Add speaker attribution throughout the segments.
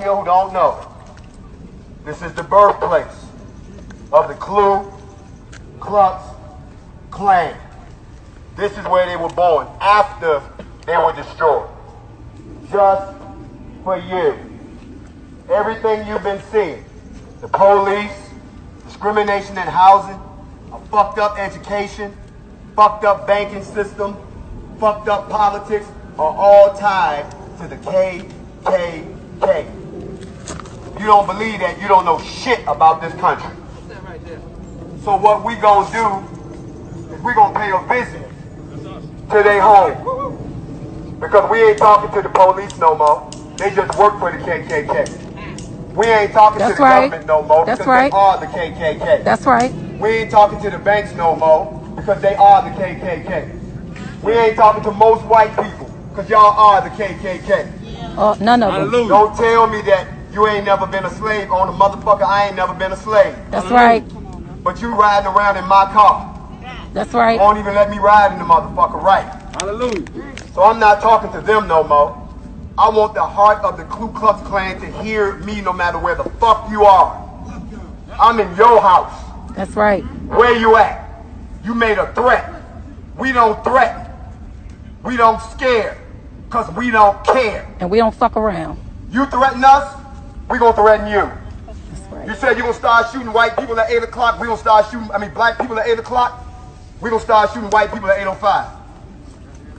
Speaker 1: here who don't know, this is the birthplace of the Ku Klux Klan. This is where they were born after they were destroyed. Just for you. Everything you've been seeing, the police, discrimination in housing, a fucked up education, fucked up banking system, fucked up politics, are all tied to the KKK. If you don't believe that, you don't know shit about this country. So what we gonna do is we gonna pay a visit to their home. Because we ain't talking to the police no more. They just work for the KKK. We ain't talking to the government no more because they are the KKK.
Speaker 2: That's right.
Speaker 1: We ain't talking to the banks no more because they are the KKK. We ain't talking to most white people because y'all are the KKK.
Speaker 2: None of them.
Speaker 1: Don't tell me that you ain't never been a slave on a motherfucker. I ain't never been a slave.
Speaker 2: That's right.
Speaker 1: But you riding around in my car.
Speaker 2: That's right.
Speaker 1: Won't even let me ride in the motherfucker, right?
Speaker 3: Hallelujah.
Speaker 1: So I'm not talking to them no more. I want the heart of the Ku Klux Klan to hear me no matter where the fuck you are. I'm in your house.
Speaker 2: That's right.
Speaker 1: Where you at? You made a threat. We don't threaten. We don't scare. Because we don't care.
Speaker 2: And we don't fuck around.
Speaker 1: You threaten us, we gonna threaten you.
Speaker 2: That's right.
Speaker 1: You said you gonna start shooting white people at 8 o'clock, we gonna start shooting, black people at 8 o'clock, we gonna start shooting white people at 8:05.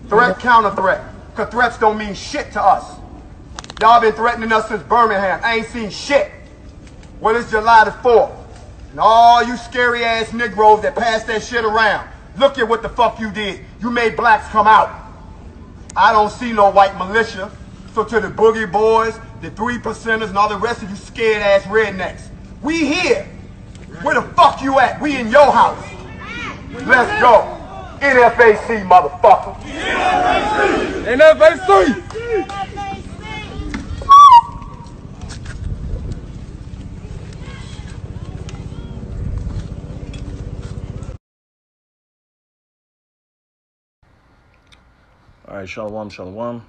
Speaker 1: Threat, counter threat. Because threats don't mean shit to us. Y'all been threatening us since Birmingham. I ain't seen shit. Well, it's July the 4th. And all you scary ass Negroes that pass that shit around, look at what the fuck you did. You made blacks come out. I don't see no white militia. So to the boogie boys, the 3%ers, and all the rest of you scared ass rednecks, we here. Where the fuck you at? We in your house. Let's go. NFAC, motherfucker.
Speaker 3: NFAC.
Speaker 4: All right, shalom, shalom.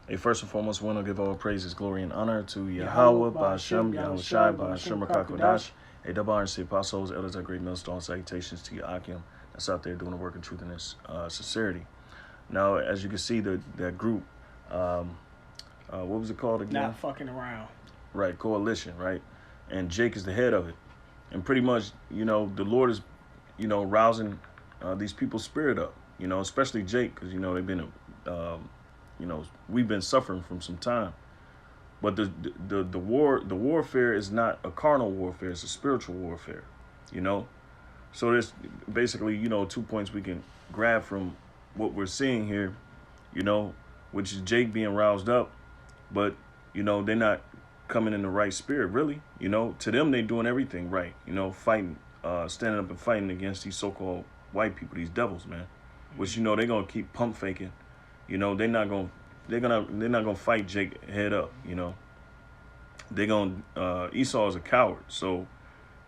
Speaker 4: Hey, first and foremost, we want to give all praises, glory, and honor to Yahweh, Ba'ashem, Yahweh Shai, Ba'ashem, Rakakodash. Hey, double honors to the apostles, elders at Great Millstone, salutations to Akim that's out there doing the work of truth and sincerity. Now, as you can see, that group, what was it called again?
Speaker 5: Not fucking around.
Speaker 4: Right, coalition, right? And Jake is the head of it. And pretty much, the Lord is, rousing these people's spirit up, especially Jake, because, they've been, we've been suffering from some time. But the warfare is not a carnal warfare, it's a spiritual warfare, So there's basically, 2 points we can grab from what we're seeing here, which is Jake being roused up, but, they're not coming in the right spirit, really. To them, they're doing everything right, fighting, standing up and fighting against these so-called white people, these devils, man, which, they're going to keep pump faking. They're not gonna fight Jake head up, They're gonna Esau is a coward, so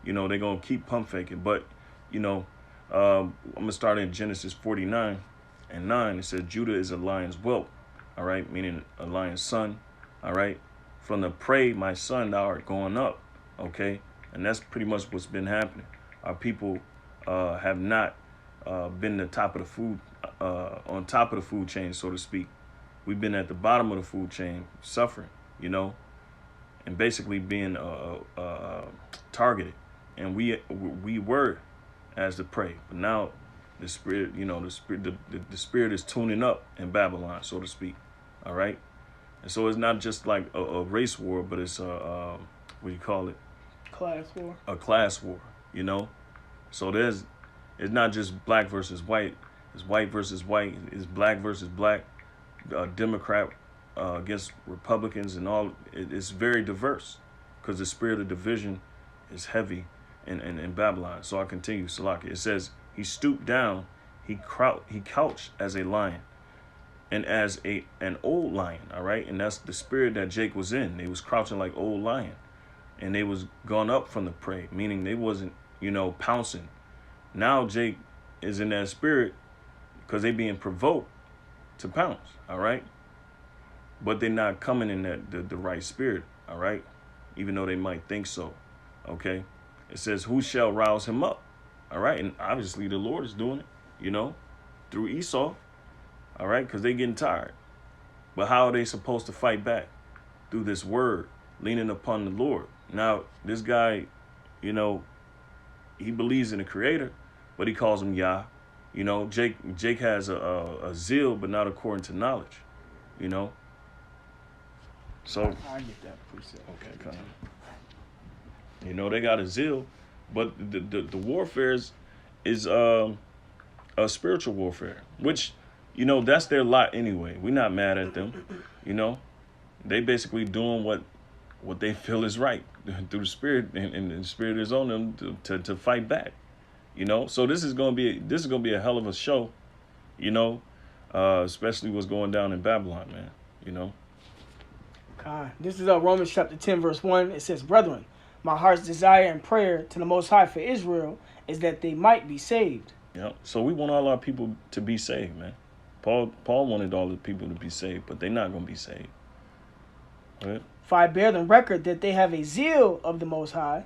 Speaker 4: they're gonna keep pump faking. But I'm gonna start in Genesis 49:9. It says Judah is a lion's whelp, all right, meaning a lion's son, all right. From the prey, my son, thou art going up, okay, and that's pretty much what's been happening. Our people have not been the top of the food on top of the food chain, so to speak. We've been at the bottom of the food chain, suffering, and basically being targeted. And we were as the prey, but now the spirit, the spirit is tuning up in Babylon, so to speak. All right, and so it's not just like a race war, but it's what do you call it?
Speaker 5: Class war.
Speaker 4: A class war, So it's not just black versus white. It's white versus white. It's black versus black. Democrat against Republicans and all. It's very diverse because the spirit of division is heavy in Babylon. So I continue, Salaki. It says, he stooped down, he couched as a lion and as an old lion, all right? And that's the spirit that Jake was in. They was crouching like old lion. And they was gone up from the prey, meaning they wasn't, pouncing. Now Jake is in that spirit because they being provoked to pounce, all right? But they're not coming in the right spirit, All right, even though they might think so. Okay, it says, "Who shall rouse him up?" All right, and obviously the Lord is doing it. You know, through Esau. All right, because they're getting tired. But how are they supposed to fight back? Through this word, leaning upon the Lord. Now, this guy, you know, he believes in the Creator, but he calls him Yah. You know, Jake has a zeal, but not according to knowledge. You know. So
Speaker 5: I get that precept.
Speaker 4: okay, come on. You know, they got a zeal, but the warfare is a spiritual warfare, which, you know, that's their lot anyway. We're not mad at them. You know, they basically doing what they feel is right through the Spirit, and the Spirit is on them to fight back. You know, so this is gonna be a hell of a show. You know, especially what's going down in Babylon, man. You know.
Speaker 5: This is Romans chapter 10, verse 1. It says, "Brethren, my heart's desire and prayer to the Most High for Israel is that they might be saved."
Speaker 4: Yeah. So we want all our people to be saved, man. Paul wanted all the people to be saved, but they're not gonna be saved. Right?
Speaker 5: For I bear them record that they have a zeal of the Most High,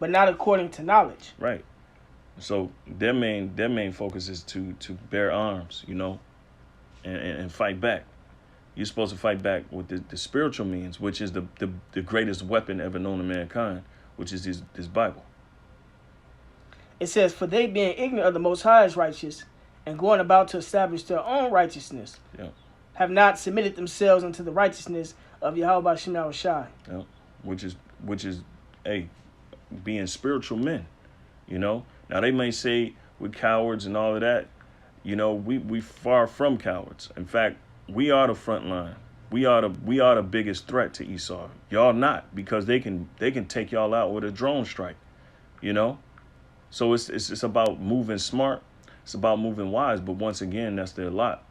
Speaker 5: but not according to knowledge.
Speaker 4: Right. So their main focus is to bear arms, you know, and fight back. You're supposed to fight back with the spiritual means, which is the greatest weapon ever known to mankind, which is this Bible.
Speaker 5: It says, "For they being ignorant of the Most High is righteous, and going about to establish their own righteousness,
Speaker 4: Yeah.
Speaker 5: have not submitted themselves unto the righteousness of Yahweh B'Shem Yahushai."
Speaker 4: Yeah. Which is being spiritual men, you know. Now they may say we're cowards and all of that. You know, we far from cowards. In fact, we are the front line. We are the biggest threat to Esau. Y'all not, because they can take y'all out with a drone strike, you know. So it's about moving smart. It's about moving wise. But once again, that's their lot.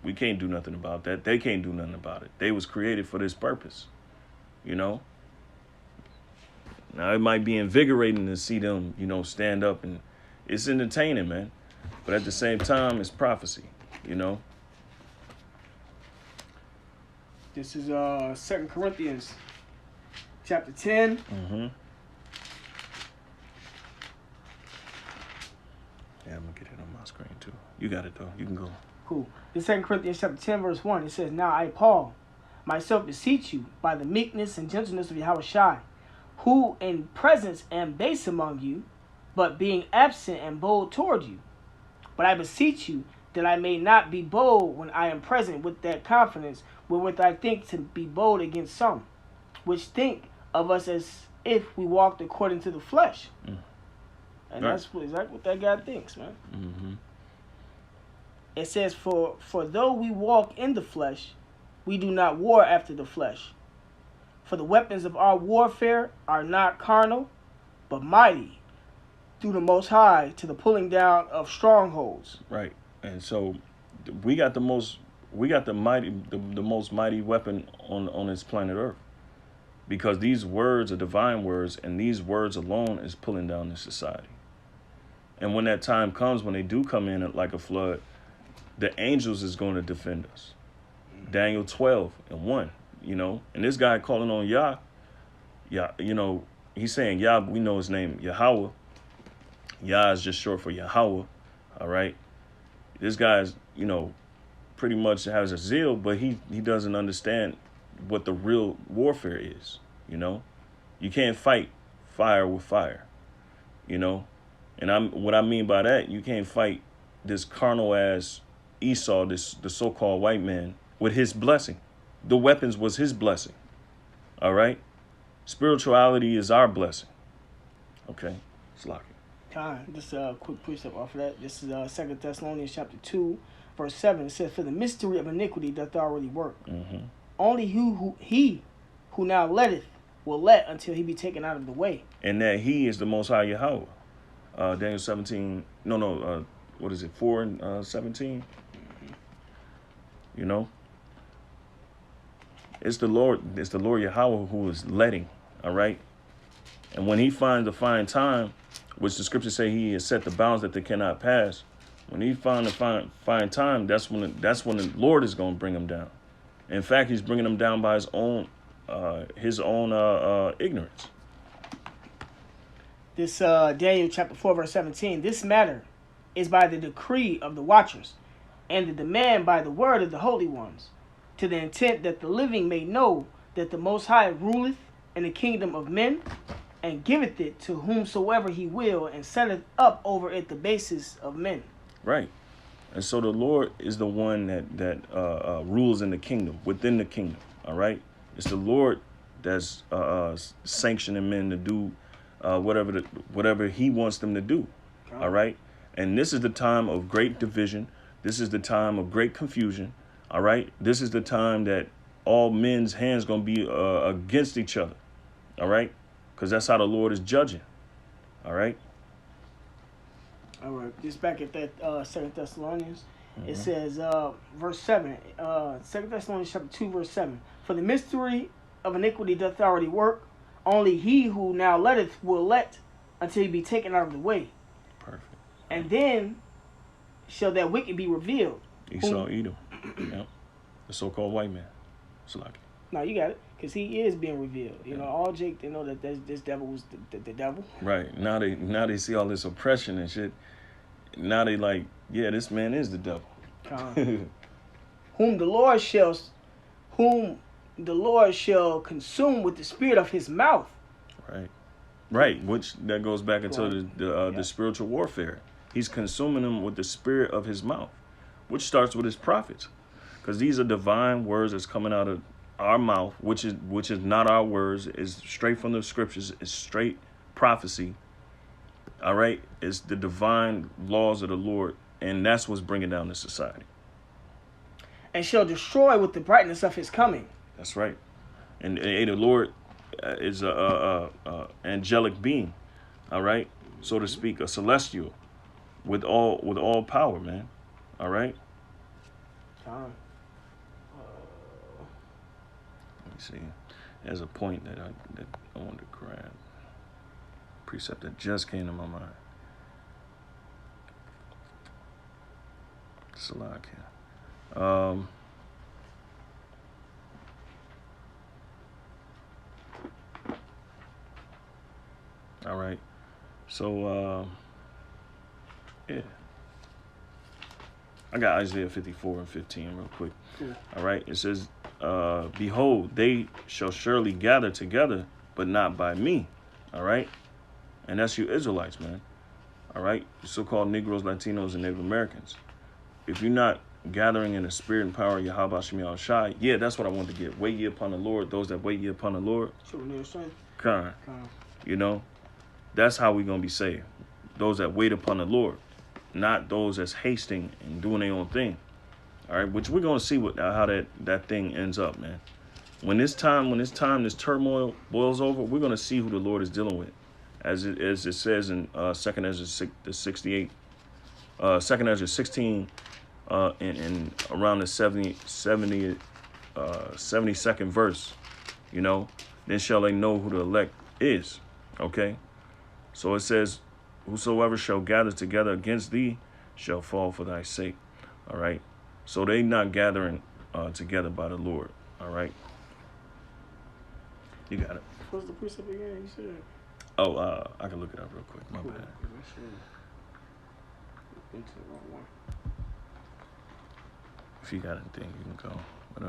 Speaker 4: We can't do nothing about that. They can't do nothing about it. They was created for this purpose, you know. Now it might be invigorating to see them, you know, stand up, and it's entertaining, man. But at the same time, it's prophecy, you know.
Speaker 5: This is 2 Corinthians chapter 10.
Speaker 4: Yeah, I'm gonna get it on my screen too. You got it though. You can go.
Speaker 5: Cool. This 2 Corinthians chapter 10, verse 1. It says, "Now I, Paul, myself beseech you by the meekness and gentleness of Yahushai, who in presence am base among you, but being absent am bold toward you. But I beseech you that I may not be bold when I am present with that confidence wherewith I think to be bold against some, which think of us as if we walked according to the flesh." And
Speaker 4: Right.
Speaker 5: that's exactly what that guy thinks, man.
Speaker 4: Mm-hmm.
Speaker 5: It says, for though we walk in the flesh, we do not war after the flesh. For the weapons of our warfare are not carnal, but mighty through the Most High to the pulling down of strongholds.
Speaker 4: Right. And so we got the most mighty weapon on this planet Earth, because these words are divine words, and these words alone is pulling down this society. And when that time comes, when they do come in like a flood, the angels is going to defend us. Daniel 12:1, you know, and this guy calling on Yah, you know, he's saying Yah, we know his name, Yahweh. Yah is just short for Yahweh, all right? This guy's, you know, pretty much has a zeal, but he doesn't understand what the real warfare is, you know? You can't fight fire with fire, you know? And what I mean by that, you can't fight this carnal ass Esau, the so-called white man, with his blessing. The weapons was his blessing. All right? Spirituality is our blessing. Okay? It's locking.
Speaker 5: Just a quick precept off of that. This is 2 Thessalonians chapter 2, verse 7. It says, "For the mystery of iniquity doth already work.
Speaker 4: Mm-hmm.
Speaker 5: Only he who now letteth will let until he be taken out of the way."
Speaker 4: And that he is the Most High Yahweh. Daniel 17, what is it, 4 and 17? You know? It's the Lord Yahweh who is letting, all right? And when he finds a fine time, which the scriptures say he has set the bounds that they cannot pass, when he finds a fine time, that's when the Lord is going to bring him down. In fact, he's bringing him down by his own his own ignorance.
Speaker 5: This Daniel chapter 4 verse 17. This matter is by the decree of the watchers, and the demand by the word of the holy ones, to the intent that the living may know that the Most High ruleth in the kingdom of men, and giveth it to whomsoever he will, and setteth up over it the basis of men.
Speaker 4: Right. And so the Lord is the one that rules in the kingdom, within the kingdom. All right. It's the Lord that's sanctioning men to do whatever he wants them to do. All right. And this is the time of great division. This is the time of great confusion. All right. This is the time that all men's hands going to be against each other. All right. Because that's how the Lord is judging. All right.
Speaker 5: All right. Just back at that 2 Thessalonians. It says, verse 7, 2 Thessalonians chapter 2, verse 7. For the mystery of iniquity doth already work. Only he who now letteth will let until he be taken out of the way.
Speaker 4: Perfect.
Speaker 5: And then shall that wicked be revealed.
Speaker 4: Esau, Edom. Yep. The so-called white man. Salaki.
Speaker 5: No, you got it. Because he is being revealed. You know, all Jake, they know that this devil was the devil.
Speaker 4: Right. Now they see all this oppression and shit. Now they like, yeah, this man is the devil.
Speaker 5: Whom the Lord shall consume with the spirit of his mouth.
Speaker 4: Right. Right. Which that goes back into the spiritual warfare. He's consuming them with the spirit of his mouth, which starts with his prophets. Because these are divine words that's coming out of our mouth, which is not our words, is straight from the scriptures, is straight prophecy. All right. It's the divine laws of the Lord. And that's what's bringing down the society.
Speaker 5: And shall destroy with the brightness of his coming.
Speaker 4: That's right. And the Lord is a angelic being, all right, so to speak, a celestial with all power, man. All right. Let me see. There's a point that I wanted to grab. Precept that just came to my mind. Salakia. All right. So, yeah. I got Isaiah 54 and 15 real quick. Cool. All right. It says, behold, they shall surely gather together, but not by me. All right. And that's you Israelites, man. All right. You so-called Negroes, Latinos, and Native Americans. If you're not gathering in the spirit and power of Yahweh Shem Yahushai, yeah, that's what I want to get. Wait ye upon the Lord, those that wait ye upon the Lord. Come. You know, that's how we're going to be saved. Those that wait upon the Lord, not those that's hasting and doing their own thing. All right, which we're going to see how that thing ends up, man. When this turmoil boils over, we're going to see who the Lord is dealing with. As it says in 2nd Ezra 68, 2nd Ezra 16, in around the 72nd verse, you know, then shall they know who the elect is. Okay. So it says, whosoever shall gather together against thee shall fall for thy sake. All right. So they not gathering together by the Lord. All right. You got it.
Speaker 5: What's the precept again? You said.
Speaker 4: Oh, I can look it up real quick. My bad.
Speaker 5: Into the wrong one.
Speaker 4: If you got anything, you can go. But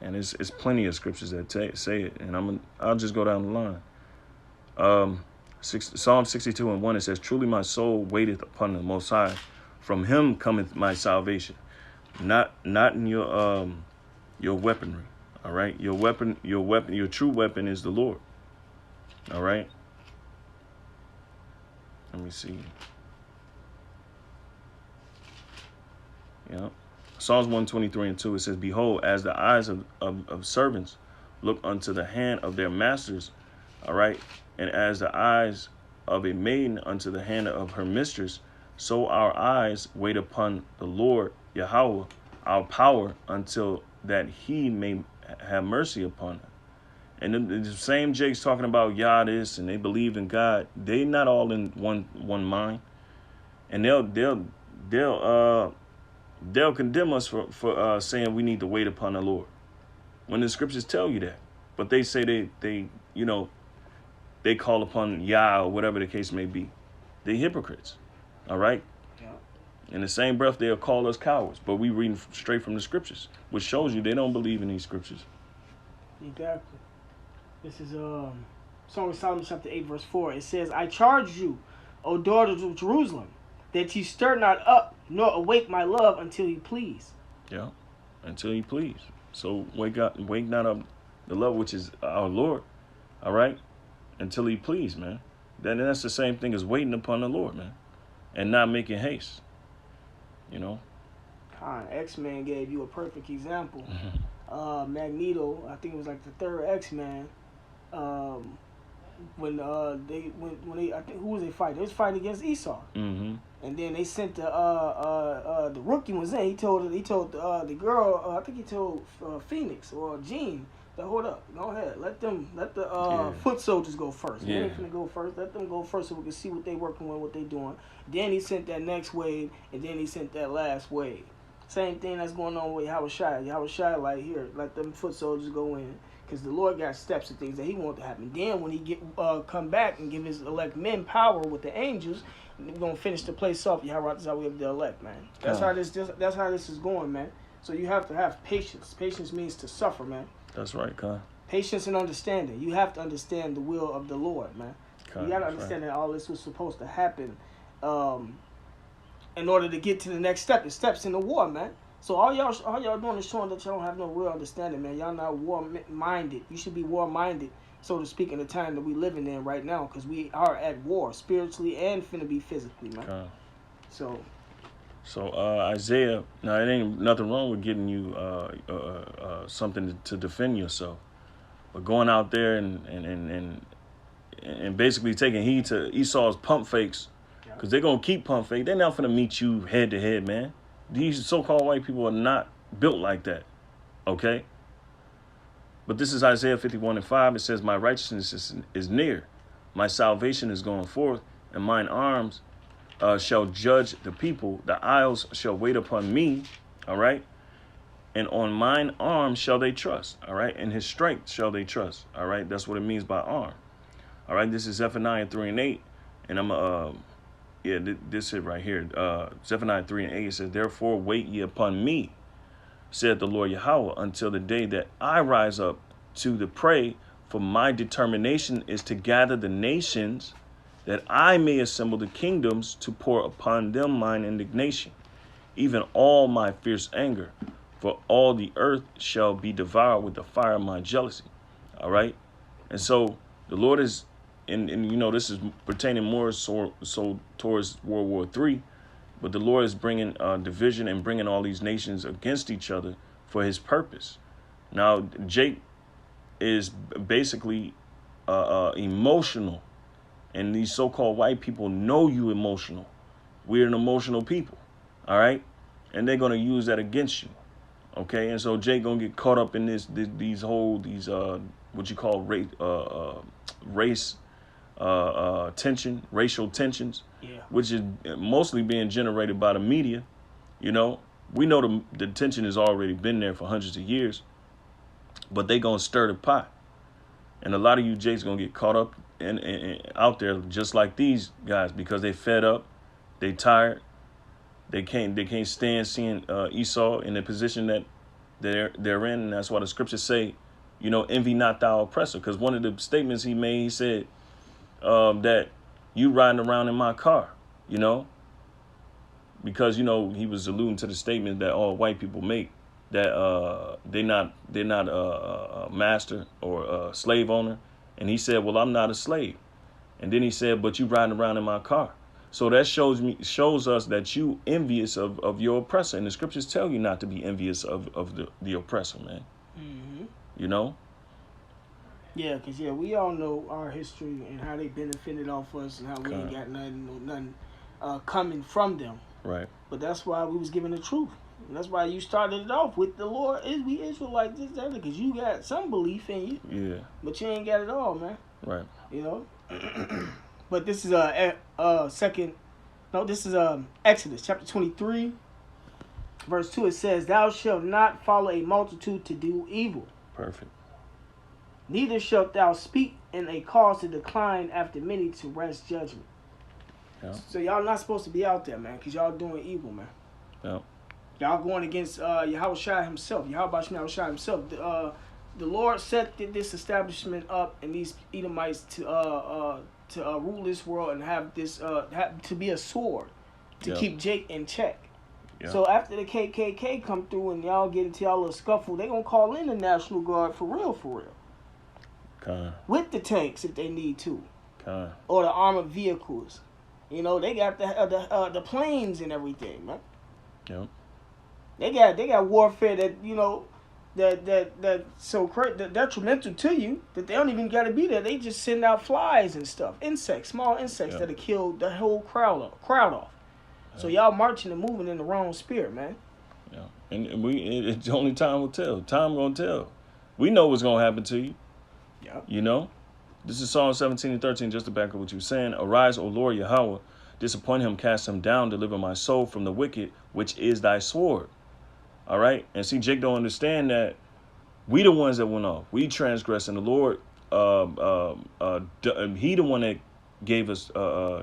Speaker 4: and it's plenty of scriptures that say it, and I'll just go down the line. Psalm 62 and 1, it says, "Truly my soul waiteth upon the Most High; from Him cometh my salvation." Not in your weaponry. All right, your true weapon is the Lord. All right. Let me see. Yeah. Psalms 123 and 2, it says, "Behold, as the eyes of servants look unto the hand of their masters, all right, and as the eyes of a maiden unto the hand of her mistress, so our eyes wait upon the Lord Yahweh, our power, until that He may have mercy upon her." And the same Jake's talking about Yah this, and they believe in God. They not all in one mind, and they'll condemn us for saying we need to wait upon the Lord, when the scriptures tell you that. But they say they they call upon Yah, or whatever the case may be. They're hypocrites. All right. In the same breath, they'll call us cowards, but we reading straight from the scriptures, which shows you they don't believe in these scriptures.
Speaker 5: Exactly. This is Song of Solomon chapter 8 verse 4. It says, I charge you, O daughters of Jerusalem, that ye stir not up, nor awake my love until he please.
Speaker 4: Yeah, until he please. So wake not up the love which is our Lord, all right, until he please, man. That's the same thing as waiting upon the Lord, man, and not making haste. You know.
Speaker 5: X-Men gave you a perfect example. Magneto, I think it was like the third X-Men. When they, I think, who was they fighting? They was fighting against Esau.
Speaker 4: Mm-hmm.
Speaker 5: And then they sent the rookie was in. He told the girl. I think he told Phoenix or Jean. Hold up, go ahead. Let the foot soldiers go first. They ain't finna go first. Let them go first so we can see what they working with, what they doing. Then he sent that next wave, and then he sent that last wave. Same thing that's going on with Yahushua. Yahushua, like, here, let them foot soldiers go in, because the Lord got steps and things that he want to happen. Then when he come back and give his elect men power with the angels, we're gonna finish the place off. Yahweh is how we have the elect, man. That's how this is going, man. So you have to have patience. Patience means to suffer, man.
Speaker 4: That's right, Khan.
Speaker 5: Patience and understanding. You have to understand the will of the Lord, man. You got to understand that all this was supposed to happen in order to get to the next step. It steps in the war, man. So all y'all doing is showing that y'all don't have no real understanding, man. Y'all not war-minded. You should be war-minded, so to speak, in the time that we living in right now, because we are at war, spiritually and finna be physically, man. So
Speaker 4: Isaiah, now it ain't nothing wrong with getting you something to defend yourself, but going out there and basically taking heed to Esau's pump fakes, because they're gonna keep pump fake. They're not gonna meet you head to head, man. These so-called white people are not built like that, okay? But this is Isaiah 51:5. It says, "My righteousness is near, my salvation is going forth, and mine arms shall judge the people. The isles shall wait upon me," all right? "And on mine arm shall they trust," all right? "And his strength shall they trust," all right? That's what it means by arm, all right? This is Zephaniah 3:8, and I'm this is right here. Zephaniah 3:8, it says, "Therefore wait ye upon me, said the Lord Yahweh, until the day that I rise up to the prey, for my determination is to gather the nations, that I may assemble the kingdoms, to pour upon them mine indignation, even all my fierce anger, for all the earth shall be devoured with the fire of my jealousy." All right. And so the Lord is, and you know, this is pertaining more so towards World War III, but the Lord is bringing division and bringing all these nations against each other for his purpose. Now, Jake is basically emotional. And these so-called white people know you emotional. We're an emotional people, all right? And they're gonna use that against you, okay? And so Jake gonna get caught up in these what you call race tension, racial tensions, which is mostly being generated by the media. You know, we know the tension has already been there for hundreds of years, but they gonna stir the pot, and a lot of you Jakes gonna get caught up and out there just like these guys, because they fed up, they tired, they can't stand seeing Esau in the position that they're in, and that's why the scriptures say, you know, envy not thou oppressor. Because one of the statements he made, he said that you riding around in my car, you know, because, you know, he was alluding to the statement that all white people make, that they're not a master or a slave owner. And he said, well, I'm not a slave. And then he said, but you riding around in my car. So that shows us that you envious of your oppressor. And the scriptures tell you not to be envious of the oppressor, man. Mm-hmm. You know?
Speaker 5: Yeah, because, we all know our history and how they benefited off us and how we ain't got nothing coming from them.
Speaker 4: Right.
Speaker 5: But that's why we was given the truth. And that's why you started it off with the Lord. We Israelites, this, that, because you got some belief in you.
Speaker 4: Yeah.
Speaker 5: But you ain't got it all, man.
Speaker 4: Right.
Speaker 5: You know? But this is second No, this is Exodus chapter 23, verse 2. It says, "Thou shalt not follow a multitude to do evil.
Speaker 4: Perfect.
Speaker 5: Neither shalt thou speak in a cause to decline after many to wrest judgment."
Speaker 4: Yeah.
Speaker 5: So y'all not supposed to be out there, man, because y'all doing evil, man.
Speaker 4: Yeah.
Speaker 5: Y'all going against Yahushua himself. Yahushua himself. The Lord set this establishment up and these Edomites to rule this world and have this to be a sword to
Speaker 4: Yeah.
Speaker 5: keep Jake in check.
Speaker 4: Yeah.
Speaker 5: So after the KKK come through and y'all get into y'all little scuffle, they gonna call in the National Guard for real,
Speaker 4: Kind.
Speaker 5: with the tanks if they need to,
Speaker 4: Kind.
Speaker 5: or the armored vehicles. You know, they got the planes and everything, man.
Speaker 4: Yep.
Speaker 5: They got warfare that, you know, that so detrimental to you that they don't even got to be there. They just send out flies and stuff, insects, small insects
Speaker 4: Yeah.
Speaker 5: that'll kill the whole crowd off. So y'all marching and moving in the wrong spirit, man.
Speaker 4: Yeah. And it's only time will tell. Time gonna tell. We know what's gonna happen to you.
Speaker 5: Yeah.
Speaker 4: You know? This is Psalm 17 and 13, just to back up what you were saying. Arise, O Lord Yahweh, disappoint him, cast him down, deliver my soul from the wicked, which is thy sword. All right? And see, Jake don't understand that we the ones that went off. We transgressed, and the Lord, he the one that gave us,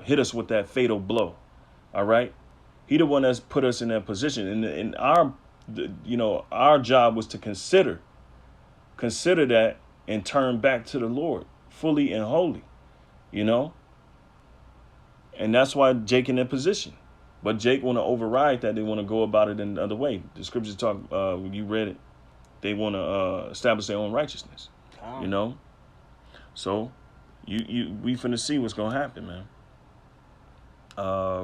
Speaker 4: hit us with that fatal blow. All right? He the one that's put us in that position. And our job was to consider that and turn back to the Lord fully and wholly, you know? And that's why Jake in that position. But Jake want to override that. They want to go about it in another way. The scriptures talk, when you read it, they want to establish their own righteousness, you know? So we finna see what's going to happen, man.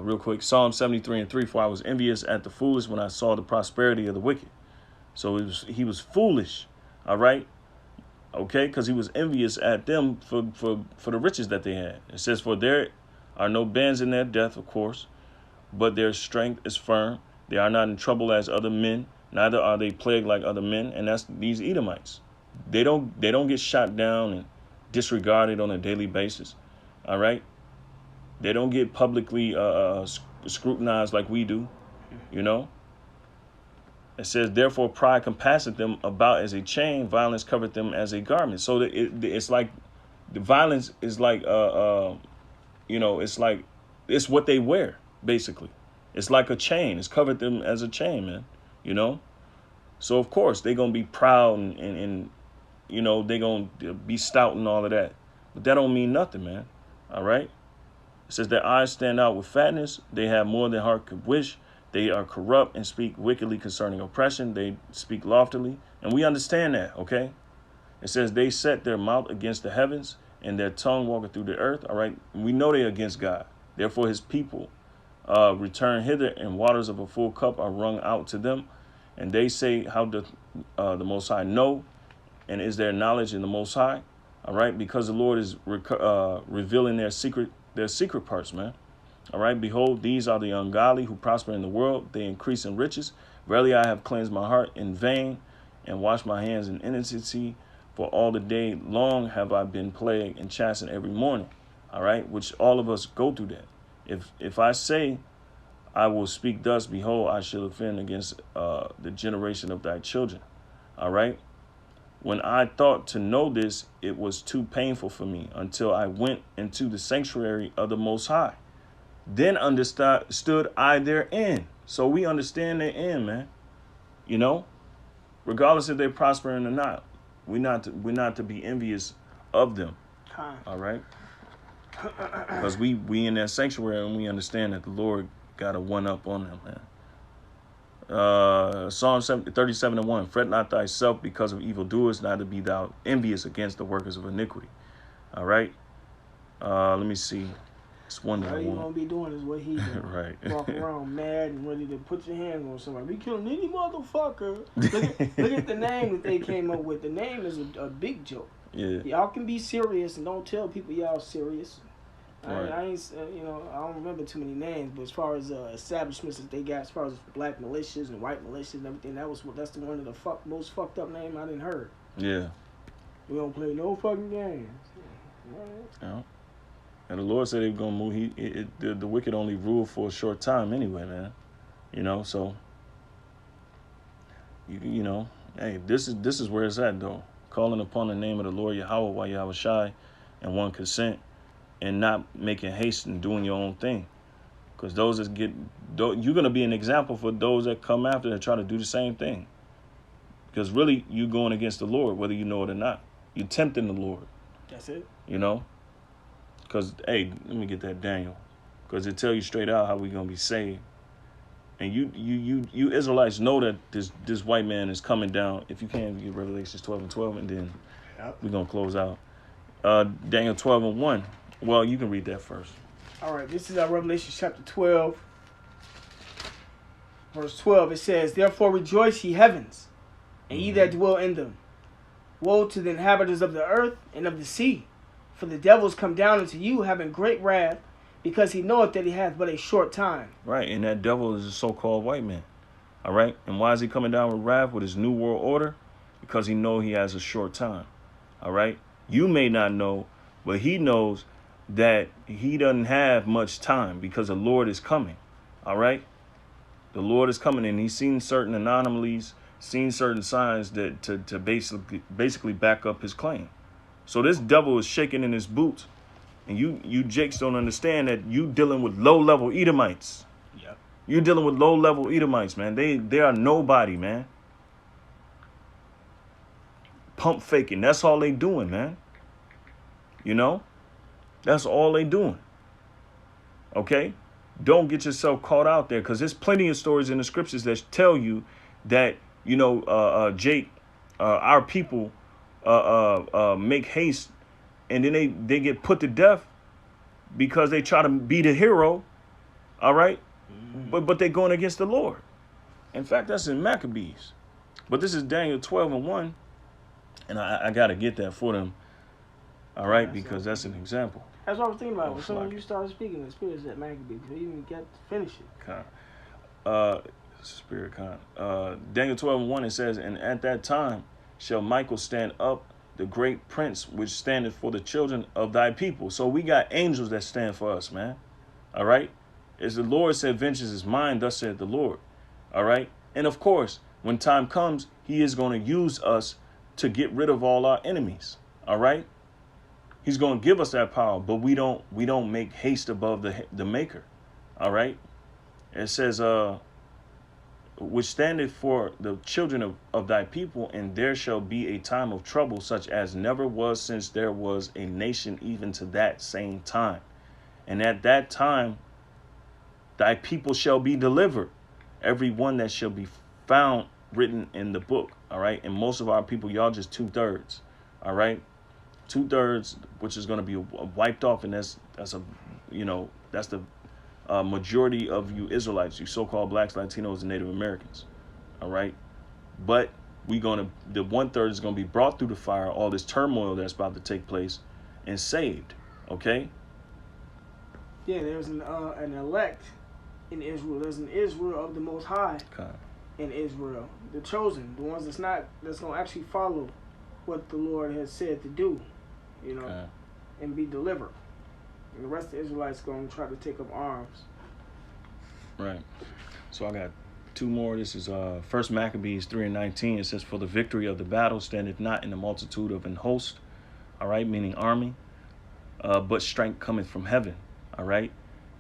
Speaker 4: Real quick, Psalm 73 and 3, "For I was envious at the foolish when I saw the prosperity of the wicked." So he was foolish, all right? Okay, because he was envious at them for the riches that they had. It says, "For there are no bands in their death, of course, but their strength is firm. They are not in trouble as other men, neither are they plagued like other men." And that's these Edomites. They don't get shot down and disregarded on a daily basis. All right? They don't get publicly scrutinized like we do, you know? It says, "Therefore pride compasseth them about as a chain, violence covered them as a garment." So it's like the violence is like it's what they wear, basically. It's like a chain. It's covered them as a chain, man. You know? So of course they're gonna be proud and you know, they're gonna be stout and all of that. But that don't mean nothing, man. All right? It says their eyes stand out with fatness, they have more than heart could wish. They are corrupt and speak wickedly concerning oppression. They speak loftily. And we understand that, okay? It says they set their mouth against the heavens and their tongue walketh through the earth. All right? We know they're against God. Therefore his people return hither, and waters of a full cup are wrung out to them. And they say, how doth the Most High know? And is there knowledge in the Most High? All right? Because the Lord is revealing their secret parts, man. All right, behold, these are the ungodly who prosper in the world. They increase in riches. Verily, I have cleansed my heart in vain and washed my hands in innocence. For all the day long have I been plagued and chastened every morning. All right, which all of us go through that. If I say I will speak thus, behold, I shall offend against the generation of thy children. All right. When I thought to know this, it was too painful for me until I went into the sanctuary of the Most High. Then understood I their end. So we understand their end, man. You know, regardless if they're prospering or not, we're not to be envious of them. All right, because we in that sanctuary and we understand that the Lord got a one up on them, man. Psalm 37 and 1. "Fret not thyself because of evildoers, neither be thou envious against the workers of iniquity." All right. Let me see. It's one
Speaker 5: All you gonna be doing is what he doing.
Speaker 4: Right.
Speaker 5: Walk around mad and ready to put your hands on somebody. We killing any motherfucker. Look at the name that they came up with. The name is a big joke.
Speaker 4: Yeah.
Speaker 5: Y'all can be serious and don't tell people y'all serious.
Speaker 4: Right.
Speaker 5: I ain't, I don't remember too many names, but as far as establishments that they got, as far as black militias and white militias and everything, that's the one of the most fucked up name I didn't heard.
Speaker 4: Yeah.
Speaker 5: We don't play no fucking games. Right?
Speaker 4: Yeah. And the Lord said they were gonna move. The wicked only rule for a short time anyway, man. You know, so you know, hey, this is where it's at though. Calling upon the name of the Lord Yahweh while Yahweh Shai and one consent, and not making haste and doing your own thing. Because those that you're gonna be an example for those that come after and try to do the same thing. Because really, you going against the Lord, whether you know it or not. You're tempting the Lord.
Speaker 5: That's it.
Speaker 4: You know. Because hey, let me get that Daniel. Because it tell you straight out how we gonna be saved. And you Israelites know that this white man is coming down. If you can, get Revelations 12:12, and then we're gonna close out. Daniel 12:1. Well, you can read that first.
Speaker 5: All right, this is our Revelation chapter 12, verse 12. It says, "Therefore rejoice, ye heavens, and ye that dwell in them. Woe to the inhabitants of the earth and of the sea, for the devil is come down unto you, having great wrath, because he knoweth that he hath but a short time."
Speaker 4: Right, and that devil is a so-called white man. All right, and why is he coming down with wrath with his new world order? Because he know he has a short time. All right, you may not know, but he knows that he doesn't have much time because the Lord is coming. All right, the Lord is coming, and he's seen certain anomalies, seen certain signs that to basically back up his claim. So this devil is shaking in his boots. And you Jakes don't understand that you dealing with low-level Edomites.
Speaker 5: Yep.
Speaker 4: You dealing with low-level Edomites, man. They are nobody, man. Pump faking. That's all they doing, man. You know? That's all they doing. Okay? Don't get yourself caught out there, because there's plenty of stories in the scriptures that tell you that, you know, Jake, our people make haste, and then they get put to death because they try to be the hero. All right? Mm-hmm. But they're going against the Lord. In fact, that's in Maccabees. But this is Daniel 12:1. And I got to get that for them. All right? Because that's an example.
Speaker 5: That's what I was thinking about. When soon as you started speaking, the Spirit said Maccabees. You didn't even get to finish it.
Speaker 4: Spirit con. Daniel 12:1, it says, "And at that time shall Michael stand up, the great prince, which standeth for the children of thy people." So we got angels that stand for us, man. All right? As the Lord said, "Vengeance is mine, thus said the Lord." All right? And of course, when time comes, he is going to use us to get rid of all our enemies. All right? He's going to give us that power, but we don't make haste above the maker. All right? It says, "Which standeth for the children of thy people, and there shall be a time of trouble such as never was since there was a nation even to that same time. And at that time thy people shall be delivered, every one that shall be found written in the book." All right? And most of our people, y'all just 2/3. All right? 2/3, which is going to be wiped off, and that's a, you know, that's the majority of you Israelites, you so-called blacks, Latinos, and Native Americans. All right? But the 1/3 is going to be brought through the fire, all this turmoil that's about to take place, and saved. Okay?
Speaker 5: Yeah, there's an elect in Israel. There's an Israel of the Most High in Israel. The chosen, the ones that's going to actually follow what the Lord has said to do, you know, and be delivered. And the rest of the Israelites going to try to take up arms.
Speaker 4: Right. So I got two more. This is 1 Maccabees 3:19. It says, "For the victory of the battle standeth not in the multitude of an host," all right, meaning army, "but strength cometh from heaven." All right.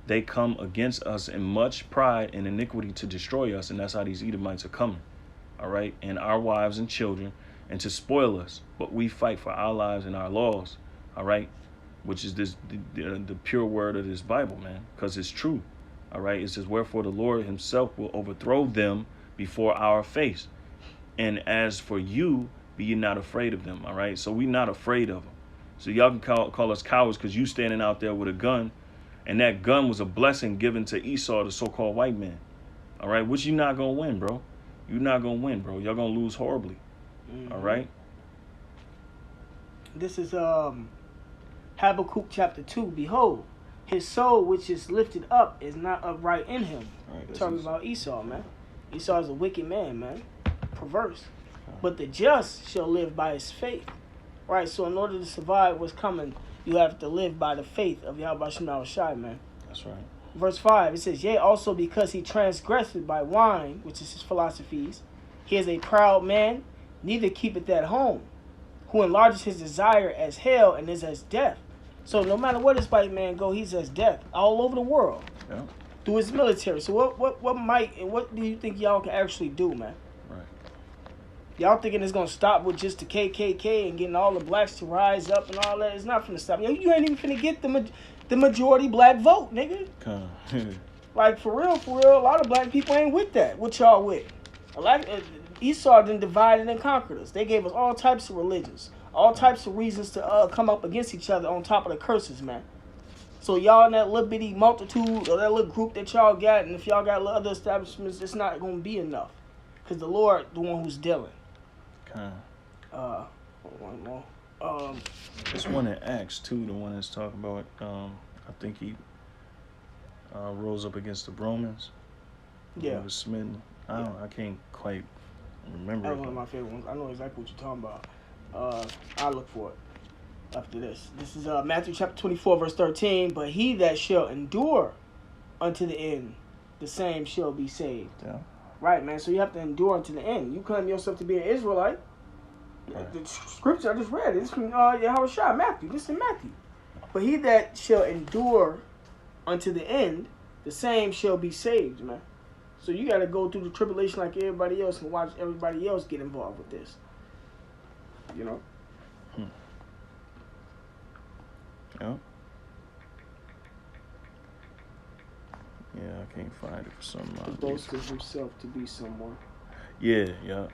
Speaker 4: They come against us in much pride and iniquity to destroy us, and that's how these Edomites are coming. All right. And our wives and children, and to spoil us. But we fight for our lives and our laws. All right. Which is the pure word of this Bible, man, because it's true. All right. It says, "Wherefore the Lord himself will overthrow them before our face. And as for you, be ye not afraid of them." All right. So we're not afraid of them. So y'all can call us cowards because you standing out there with a gun. And that gun was a blessing given to Esau, the so-called white man. All right. Which you're not going to win, bro. You're not going to win, bro. Y'all going to lose horribly. Mm-hmm. All right.
Speaker 5: This is Habakkuk chapter 2. "Behold, his soul which is lifted up is not upright in him."
Speaker 4: Right,
Speaker 5: talking about Esau, man. Esau is a wicked man, perverse. "But the just shall live by his faith." Right, so in order to survive what's coming, You have to live by the faith of Yahweh Shema Shai, man.
Speaker 4: That's right.
Speaker 5: Verse 5, it says, yea, also because he transgressed by wine, which is his philosophies, he is a proud man, neither keepeth at home, who enlarges his desire as hell and is as death. So no matter where this white man go, he's as death all over the world.
Speaker 4: Yeah.
Speaker 5: Through his military. So what might and what do you think y'all can actually do, man?
Speaker 4: Right.
Speaker 5: Y'all thinking it's gonna stop with just the KKK and getting all the blacks to rise up and all that? It's not finna stop. You ain't even finna get the majority black vote, nigga. Like for real, a lot of black people ain't with that. What y'all with? Esau done divided and conquered us. They gave us all types of religions, all types of reasons to come up against each other on top of the curses, man. So y'all in that little bitty multitude or that little group that y'all got, and if y'all got other establishments, it's not gonna be enough, cause the Lord, the one who's dealing. One more.
Speaker 4: This one in Acts too, the one that's talking about. I think he rose up against the Romans.
Speaker 5: Yeah.
Speaker 4: He was smitten. I can't quite remember.
Speaker 5: That's one of my favorite ones. I know exactly what you're talking about. I'll look for it after this. This is Matthew chapter 24, verse 13. But he that shall endure unto the end, the same shall be saved.
Speaker 4: Yeah.
Speaker 5: Right, man. So you have to endure unto the end. You claim yourself to be an Israelite.
Speaker 4: Right.
Speaker 5: The scripture I just read, it's from Yahweh Shai, Matthew. This is Matthew. But he that shall endure unto the end, the same shall be saved, man. So you got to go through the tribulation like everybody else and watch everybody else get involved with this. You know?
Speaker 4: Yeah. Yeah, I can't find it for some
Speaker 5: He boasted himself to be someone
Speaker 4: Yeah.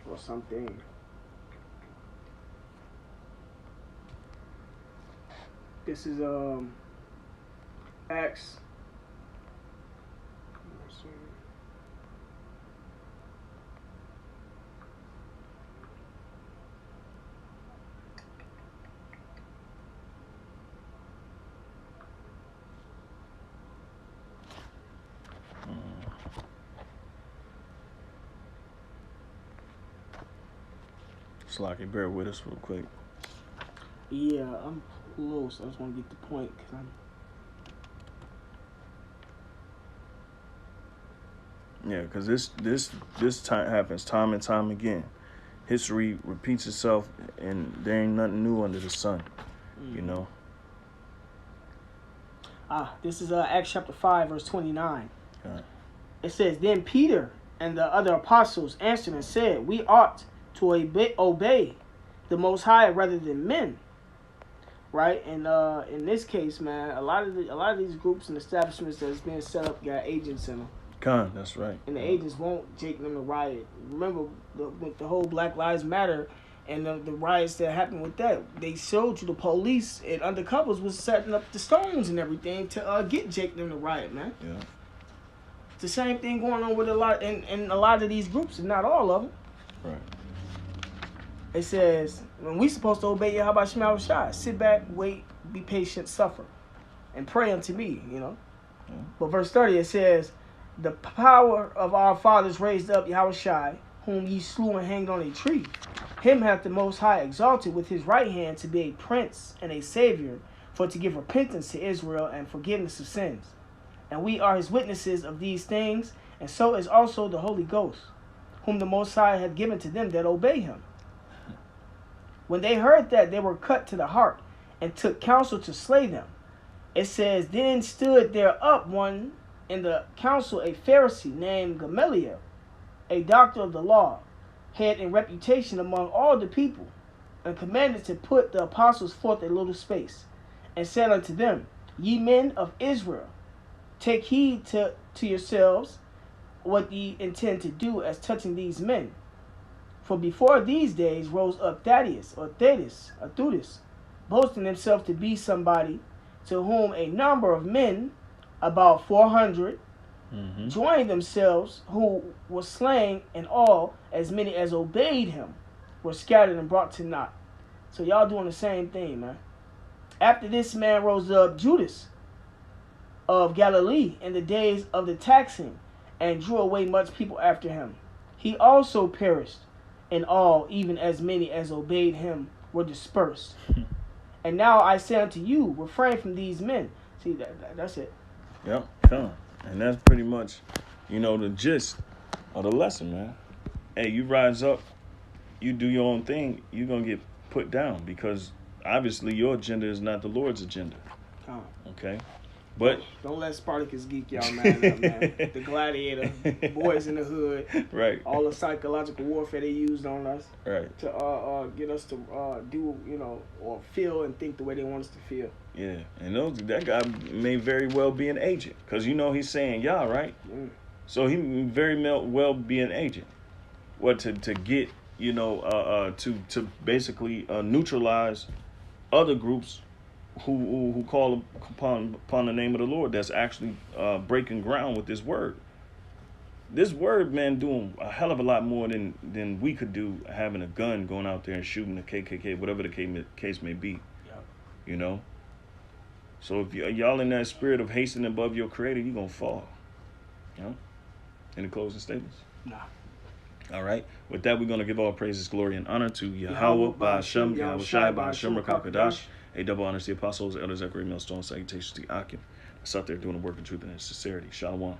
Speaker 5: or something. This is Acts.
Speaker 4: Slocky, bear with us real quick.
Speaker 5: Yeah, I'm close. I just want to get the point because
Speaker 4: Yeah, because this time happens time and time again. History repeats itself, and there ain't nothing new under the sun. You know.
Speaker 5: This is Acts chapter 5, verse 29.
Speaker 4: Okay.
Speaker 5: It says, Then Peter and the other apostles answered and said, We ought to obey the Most High rather than men. Right? And in this case, man, a lot of these groups and establishments that's being set up got agents in them.
Speaker 4: That's right.
Speaker 5: And the agents won't take them to riot. Remember the whole Black Lives Matter and the riots that happened with that. They showed you the police and undercovers was setting up the stones and everything to get Jake them to riot, man.
Speaker 4: Yeah.
Speaker 5: It's the same thing going on with a lot of these groups, and not all of them.
Speaker 4: Right.
Speaker 5: It says, when we supposed to obey Yahweh Shema Shai, sit back, wait, be patient, suffer, and pray unto me, you know.
Speaker 4: Yeah.
Speaker 5: But verse 30, it says, the power of our fathers raised up Yahweh Shai, whom ye slew and hanged on a tree. Him hath the Most High exalted with his right hand to be a prince and a savior, for to give repentance to Israel and forgiveness of sins. And we are his witnesses of these things, and so is also the Holy Ghost, whom the Most High hath given to them that obey him. When they heard that, they were cut to the heart, and took counsel to slay them. It says, Then stood there up one in the council, a Pharisee named Gamaliel, a doctor of the law, had in reputation among all the people, and commanded to put the apostles forth a little space, and said unto them, Ye men of Israel, take heed to yourselves what ye intend to do as touching these men. For before these days rose up Thaddeus, or Theudas, boasting himself to be somebody, to whom a number of men, about 400, joined themselves, who were slain, and all, as many as obeyed him, were scattered and brought to naught. So y'all doing the same thing, man. After this man rose up Judas of Galilee in the days of the taxing, and drew away much people after him. He also perished, and all, even as many as obeyed him, were dispersed. And now I say unto you, refrain from these men. See, that's it.
Speaker 4: Yep, come. And that's pretty much, the gist of the lesson, man. Hey, you rise up, you do your own thing, you're going to get put down because obviously your agenda is not the Lord's agenda. Okay? But
Speaker 5: don't let Spartacus geek y'all man up, man. The Gladiator, Boys in the Hood,
Speaker 4: right?
Speaker 5: All the psychological warfare they used on us,
Speaker 4: right?
Speaker 5: To get us to do, or feel and think the way they want us to feel.
Speaker 4: Yeah, and that guy may very well be an agent, cause he's saying y'all, right? So he may very well be an agent. What to get to basically neutralize other groups who call upon the name of the Lord, that's actually breaking ground with this word. This word, man, doing a hell of a lot more than we could do having a gun, going out there and shooting the KKK, whatever the case may be. Yeah. So if y'all in that spirit of hastening above your creator, you're going to fall. Any closing statements?
Speaker 5: Nah.
Speaker 4: All right. With that, we're going to give all praises, glory, and honor to Yahweh, Ba'ashem, Yahweh Shai, Ba'ashem, Rakakadash. A double honors to the apostles, elders, Zechariah, Millstone, salutations to Akim. That's out there doing the work of truth and sincerity. Shalom.